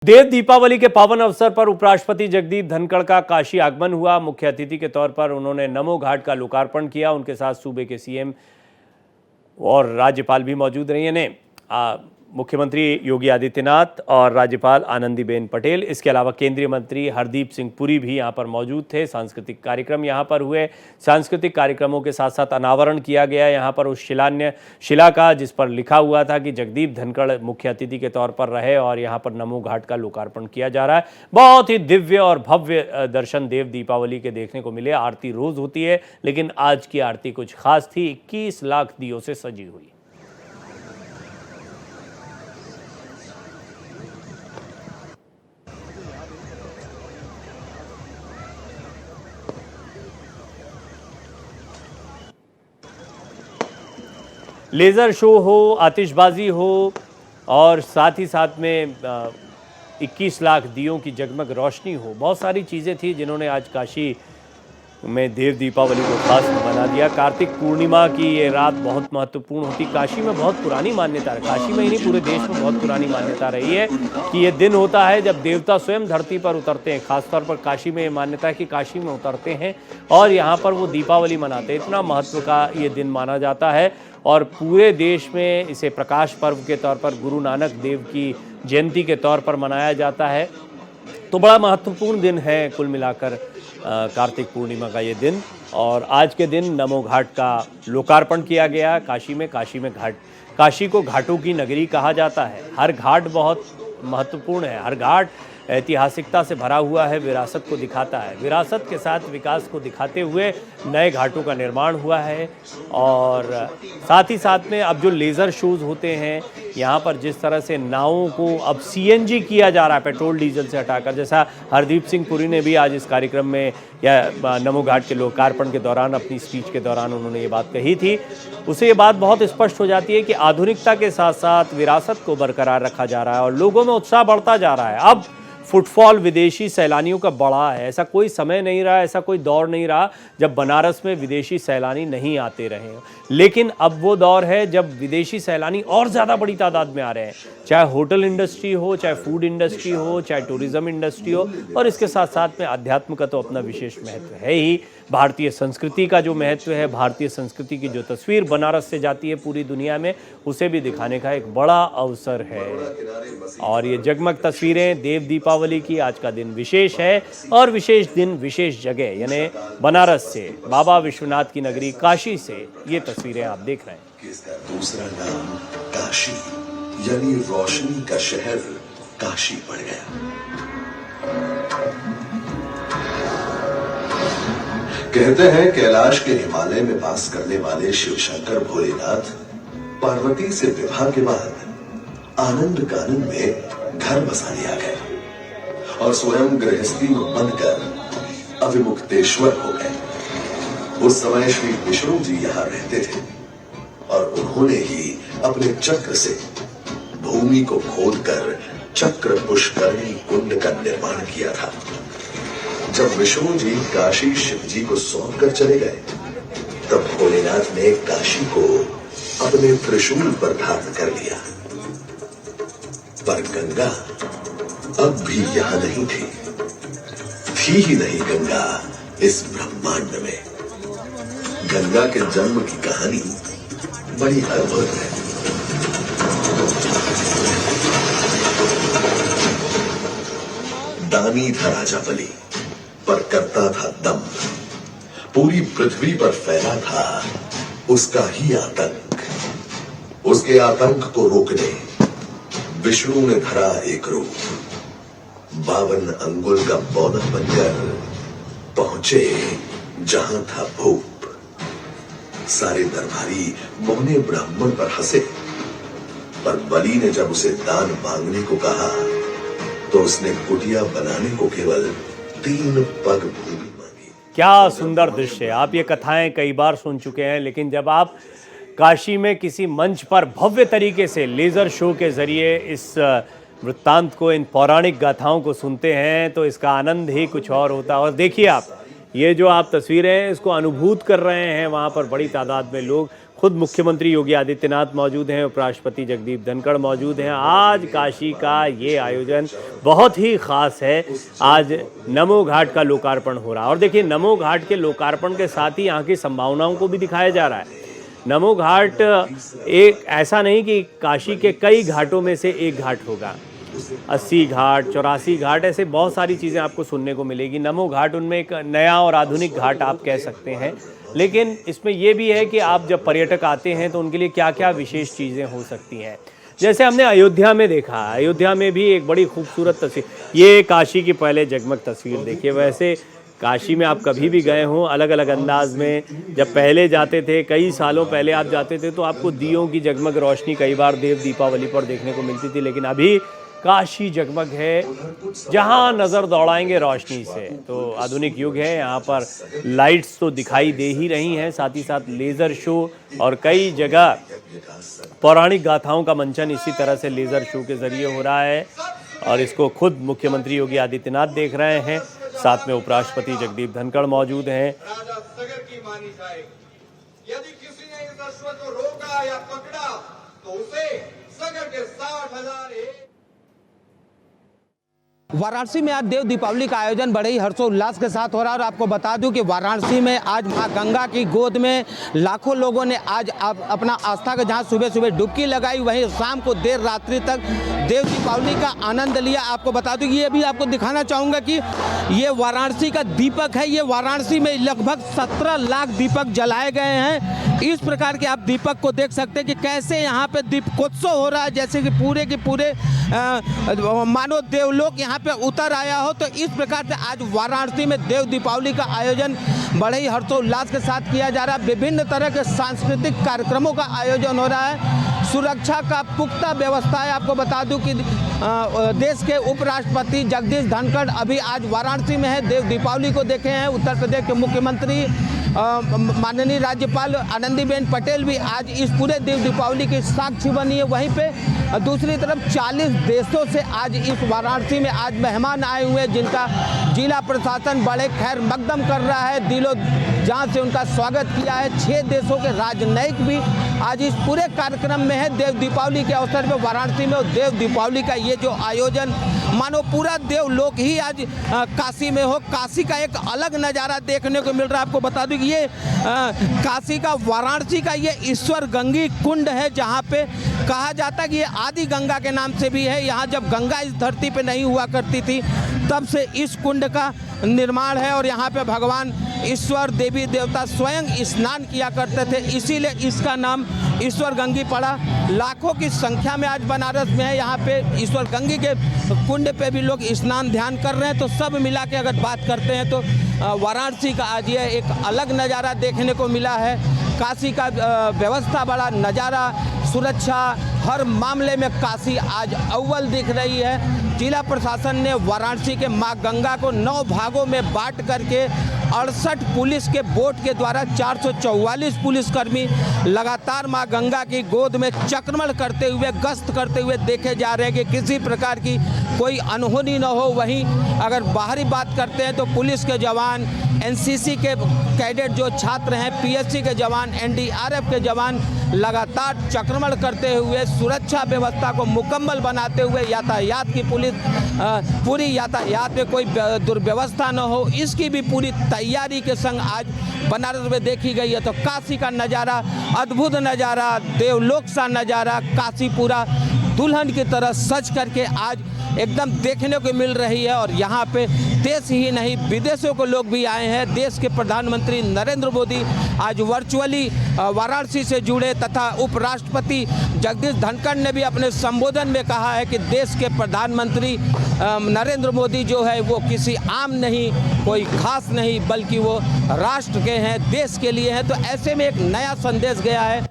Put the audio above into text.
देव दीपावली के पावन अवसर पर उपराष्ट्रपति जगदीप धनखड़ का काशी आगमन हुआ। मुख्य अतिथि के तौर पर उन्होंने नमो घाट का लोकार्पण किया। उनके साथ सूबे के सीएम और राज्यपाल भी मौजूद रही हैं। मुख्यमंत्री योगी आदित्यनाथ और राज्यपाल आनंदीबेन पटेल, इसके अलावा केंद्रीय मंत्री हरदीप सिंह पुरी भी यहां पर मौजूद थे। सांस्कृतिक कार्यक्रम यहां पर हुए। सांस्कृतिक कार्यक्रमों के साथ साथ अनावरण किया गया यहां पर उस शिला का जिस पर लिखा हुआ था कि जगदीप धनखड़ मुख्य अतिथि के तौर पर रहे, और यहाँ पर नमो घाट का लोकार्पण किया जा रहा है। बहुत ही दिव्य और भव्य दर्शन देव दीपावली के देखने को मिले। आरती रोज होती है, लेकिन आज की आरती कुछ खास थी। 21 लाख दियों से सजी हुई। लेज़र शो हो, आतिशबाजी हो, और साथ ही साथ में 21 लाख दियों की जगमग रोशनी हो, बहुत सारी चीज़ें थी जिन्होंने आज काशी में देव दीपावली को खास बना दिया। कार्तिक पूर्णिमा की ये रात बहुत महत्वपूर्ण होती। काशी में बहुत पुरानी मान्यता है, काशी में ही नहीं पूरे देश में बहुत पुरानी मान्यता रही है कि ये दिन होता है जब देवता स्वयं धरती पर उतरते हैं। खासतौर पर काशी में ये मान्यता है कि काशी में उतरते हैं और यहाँ पर वो दीपावली मनाते हैं। इतना महत्व का ये दिन माना जाता है और पूरे देश में इसे प्रकाश पर्व के तौर पर गुरु नानक देव की जयंती के तौर पर मनाया जाता है। तो बड़ा महत्वपूर्ण दिन है कुल मिलाकर कार्तिक पूर्णिमा का ये दिन। और आज के दिन नमो घाट का लोकार्पण किया गया काशी में। काशी को घाटों की नगरी कहा जाता है। हर घाट बहुत महत्वपूर्ण है। हर घाट ऐतिहासिकता से भरा हुआ है, विरासत को दिखाता है। विरासत के साथ विकास को दिखाते हुए नए घाटों का निर्माण हुआ है। और साथ ही साथ में अब जो लेज़र शोज़ होते हैं यहाँ पर, जिस तरह से नावों को अब सीएनजी किया जा रहा है, पेट्रोल डीजल से हटाकर, जैसा हरदीप सिंह पुरी ने भी आज इस कार्यक्रम में या नमो घाट के लोकार्पण के दौरान अपनी स्पीच के दौरान उन्होंने ये बात कही थी, उससे ये बात बहुत स्पष्ट हो जाती है कि आधुनिकता के साथ साथ विरासत को बरकरार रखा जा रहा है और लोगों में उत्साह बढ़ता जा रहा है। अब फुटफॉल विदेशी सैलानियों का बढ़ा है। ऐसा कोई समय नहीं रहा, ऐसा कोई दौर नहीं रहा जब बनारस में विदेशी सैलानी नहीं आते रहे, लेकिन अब वो दौर है जब विदेशी सैलानी और ज़्यादा बड़ी तादाद में आ रहे हैं। चाहे होटल इंडस्ट्री हो, चाहे फूड इंडस्ट्री हो, चाहे टूरिज्म इंडस्ट्री हो, और इसके साथ साथ में अध्यात्म का तो अपना विशेष महत्व है ही। भारतीय संस्कृति का जो महत्व है, भारतीय संस्कृति की जो तस्वीर बनारस से जाती है पूरी दुनिया में, उसे भी दिखाने का एक बड़ा अवसर है। और ये जगमग तस्वीरें देव दीपावली की, आज का दिन विशेष है और विशेष दिन विशेष जगह यानी बनारस से, बाबा विश्वनाथ की नगरी काशी से ये तस्वीरें आप देख रहे हैं। इसका दूसरा नाम काशी यानी रोशनी का शहर काशी पड़ गया। कहते हैं कैलाश के हिमालय में वास करने वाले शिव शंकर भोलेनाथ पार्वती से विवाह के बाद आनंद कानन में घर बसा लिया गए और स्वयं गृहस्थी में बनकर अविमुक्तेश्वर हो गए। उस समय श्री विष्णु जी यहाँ रहते थे और उन्होंने ही अपने चक्र से भूमि को खोदकर चक्र पुष्करणी कुंड का निर्माण किया था। जब विष्णु जी काशी शिव जी को सौंप कर चले गए, तब भोलेनाथ ने काशी को अपने त्रिशूल पर धारण कर लिया। पर गंगा अब भी यहाँ नहीं थी ही नहीं गंगा इस ब्रह्मांड में। गंगा के जन्म की कहानी बड़ी अद्भुत है। दानी था राजा बलि, पर करता था दम। पूरी पृथ्वी पर फैला था उसका ही आतंक। उसके आतंक को रोकने विष्णु ने धरा एक रूप। 52 अंगुल का बौद्धक बनकर पहुंचे जहां था भूप। सारे दरबारी मोहने ब्राह्मण पर हंसे, पर बलि ने जब उसे दान मांगने को कहा तो उसने कुटिया बनाने को केवल 3 पग भूमि मांगी। क्या सुंदर दृश्य है। आप ये कथाएं कई बार सुन चुके हैं, लेकिन जब आप काशी में किसी मंच पर भव्य तरीके से लेज़र शो के जरिए इस वृत्तांत को, इन पौराणिक गाथाओं को सुनते हैं, तो इसका आनंद ही कुछ और होता है। और देखिए आप, ये जो आप तस्वीरें हैं इसको अनुभूत कर रहे हैं, वहाँ पर बड़ी तादाद में लोग खुद मुख्यमंत्री योगी आदित्यनाथ मौजूद हैं, उपराष्ट्रपति जगदीप धनखड़ मौजूद हैं। आज काशी का ये आयोजन बहुत ही ख़ास है। आज नमो घाट का लोकार्पण हो रहा है और देखिए नमो घाट के लोकार्पण के साथ ही यहाँ की संभावनाओं को भी दिखाया जा रहा है। नमो घाट एक ऐसा नहीं कि काशी के कई घाटों में से एक घाट होगा। 80 घाट, 84 घाट, ऐसे बहुत सारी चीज़ें आपको सुनने को मिलेगी। नमो घाट उनमें एक नया और आधुनिक घाट आप कह सकते हैं, लेकिन इसमें यह भी है कि आप जब पर्यटक आते हैं तो उनके लिए क्या क्या विशेष चीज़ें हो सकती हैं। जैसे हमने अयोध्या में देखा, अयोध्या में भी एक बड़ी खूबसूरत तस्वीर, ये काशी की पहले जगमग तस्वीर देखिए। वैसे काशी में आप कभी भी गए हों, अलग अलग अंदाज में जब पहले जाते थे, कई सालों पहले आप जाते थे तो आपको दियों की जगमग रोशनी कई बार देव दीपावली पर देखने को मिलती थी, लेकिन अभी काशी जगमग है, जहां नज़र दौड़ाएंगे रोशनी से। तो आधुनिक युग है, यहाँ पर लाइट्स तो दिखाई दे ही रही हैं, साथ ही साथ लेज़र शो और कई जगह पौराणिक गाथाओं का मंचन इसी तरह से लेज़र शो के ज़रिए हो रहा है और इसको खुद मुख्यमंत्री योगी आदित्यनाथ देख रहे हैं। साथ में उपराष्ट्रपति जगदीप धनखड़ मौजूद हैं। यदि किसी ने इस अश्व को रोका या पकड़ा तो उसे सगर के 60,000 वाराणसी में आज देव दीपावली का आयोजन बड़े ही हर्षोल्लास के साथ हो रहा है और आपको बता दूं कि वाराणसी में आज मां गंगा की गोद में लाखों लोगों ने आज अपना आस्था का जहां सुबह सुबह डुबकी लगाई, वहीं शाम को देर रात्रि तक देव दीपावली का आनंद लिया। आपको बता दूं कि ये भी आपको दिखाना चाहूँगा कि ये वाराणसी का दीपक है। ये वाराणसी में लगभग 17 लाख दीपक जलाए गए हैं। इस प्रकार के आप दीपक को देख सकते हैं कि कैसे यहाँ पे दीपोत्सव हो रहा है, जैसे कि पूरे के पूरे मानो देवलोक यहाँ पे उतर आया हो। तो इस प्रकार से आज वाराणसी में देव दीपावली का आयोजन बड़े ही हर्षोल्लास के साथ किया जा रहा है। विभिन्न तरह के सांस्कृतिक कार्यक्रमों का आयोजन हो रहा है। सुरक्षा का पुख्ता व्यवस्था है। आपको बता दूं कि देश के उपराष्ट्रपति जगदीप धनखड़ अभी आज वाराणसी में है, देव दीपावली को देखे हैं। उत्तर प्रदेश के मुख्यमंत्री माननीय राज्यपाल आनंदीबेन पटेल भी आज इस पूरे देव दीपावली की साक्षी बनी है। वहीं पे दूसरी तरफ 40 देशों से आज इस वाराणसी में आज मेहमान आए हुए हैं, जिनका जिला प्रशासन बड़े खैर मकदम कर रहा है, दिलो जान से उनका स्वागत किया है। 6 देशों के राजनयिक भी आज इस पूरे कार्यक्रम में है देव दीपावली के अवसर पर वाराणसी में। और देव दीपावली का ये जो आयोजन मानो पूरा देवलोक ही आज काशी में हो। काशी का एक अलग नज़ारा देखने को मिल रहा है। आपको बता दूं कि ये काशी का वाराणसी का ये ईश्वर गंगी कुंड है, जहाँ पे कहा जाता है कि ये आदि गंगा के नाम से भी है। यहाँ जब गंगा इस धरती पे नहीं हुआ करती थी तब से इस कुंड का निर्माण है और यहाँ पे भगवान ईश्वर देवी देवता स्वयं स्नान किया करते थे, इसीलिए इसका नाम ईश्वर गंगी पड़ा। लाखों की संख्या में आज बनारस में है, यहाँ पे ईश्वर गंगी के कुंड पे भी लोग स्नान ध्यान कर रहे हैं। तो सब मिला के अगर बात करते हैं तो वाराणसी का आज ये एक अलग नज़ारा देखने को मिला है। काशी का व्यवस्था बड़ा नज़ारा, सुरक्षा हर मामले में काशी आज अव्वल दिख रही है। जिला प्रशासन ने वाराणसी के मां गंगा को 9 भागों में बांट करके 68 पुलिस के बोट के द्वारा 444 पुलिसकर्मी लगातार मां गंगा की गोद में चक्रमण करते हुए, गश्त करते हुए देखे जा रहे हैं कि किसी प्रकार की कोई अनहोनी न हो। वहीं अगर बाहरी बात करते हैं तो पुलिस के जवान, एनसीसी के कैडेट जो छात्र हैं, पीएससी के जवान, एनडीआरएफ के जवान लगातार चक्रमण करते हुए सुरक्षा व्यवस्था को मुकम्मल बनाते हुए यातायात की पुलिस पूरी यातायात में कोई दुर्व्यवस्था न हो, इसकी भी पूरी तैयारी के संग आज बनारस में देखी गई है। तो काशी का नज़ारा, अद्भुत नज़ारा, देवलोक सा नज़ारा, काशी पूरा दुल्हन की तरह सज करके आज एकदम देखने को मिल रही है। और यहाँ पे देश ही नहीं विदेशों को लोग भी आए हैं। देश के प्रधानमंत्री नरेंद्र मोदी आज वर्चुअली वाराणसी से जुड़े तथा उपराष्ट्रपति जगदीप धनखड़ ने भी अपने संबोधन में कहा है कि देश के प्रधानमंत्री नरेंद्र मोदी जो है वो किसी आम नहीं, कोई खास नहीं, बल्कि वो राष्ट्र के हैं, देश के लिए हैं। तो ऐसे में एक नया संदेश गया है।